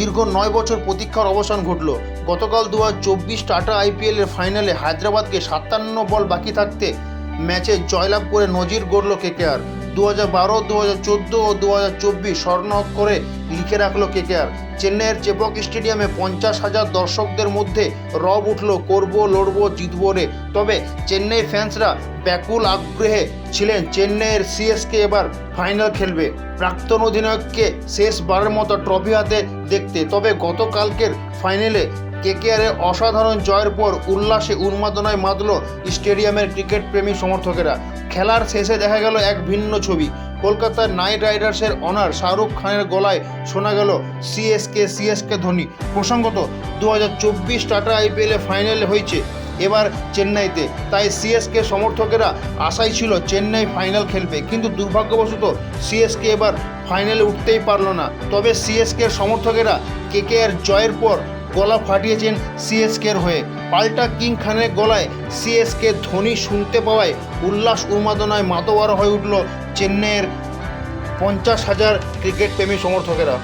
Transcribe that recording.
দীর্ঘ 9 বছর প্রতীক্ষার অবসান ঘটল। গতকাল 2024 টাটা আইপিএলের ফাইনালে হায়দ্রাবাদকে 57 বল বাকি থাকতে ম্যাচে জয়লাভ করে নজির গড়ল কেকেআর। 2012, 2014 ও 2024 স্বর্ণ অক্ষরে লিখে রাখল কেকেআর। চেন্নাইয়ের চেপক স্টেডিয়ামে 50,000 দর্শকদের মধ্যে রব উঠল করবো লড়বো জিতবো রে। তবে চেন্নাই ফ্যান্সরা ব্যাকুল আগ্রহে ছিলেন চেন্নাইয়ের সিএসকে এবার ফাইনাল খেলবে, প্রাক্তন অধিনায়ককে শেষবারের মতো ট্রফি হাতে দেখতে। তবে গতকালকের ফাইনালে কেকেআরের অসাধারণ জয়ের পর উল্লাসে উন্মাদনায় মাতল স্টেডিয়ামের ক্রিকেট প্রেমী সমর্থকেরা। খেলার শেষে দেখা গেল এক ভিন্ন ছবি। কলকাতার নাইট রাইডার্সের অনার শাহরুখ খানের গলায় শোনা গেল সিএসকে ধ্বনি। প্রসঙ্গত 2024 টাটা আইপিএলে ফাইনাল হয়েছে এবার চেন্নাইতে, তাই সিএসকে সমর্থকেরা আশাই ছিল চেন্নাই ফাইনাল খেলবে, কিন্তু দুর্ভাগ্যবশত সিএসকে এবার ফাইনালে উঠতেই পারল না। তবে সিএসকের সমর্থকেরা কেকেআর জয়ের পর গলা ফাটিয়েছেন সিএসকের হয়ে। পাল্টা কিং খানের গলায় সিএসকে ধ্বনি শুনতে পাওয়ায় উল্লাস উন্মাদনায় মাতোয়ারা হয়ে উঠল চেন্নাইয়ের 50,000 ক্রিকেট প্রেমী সমর্থকেরা।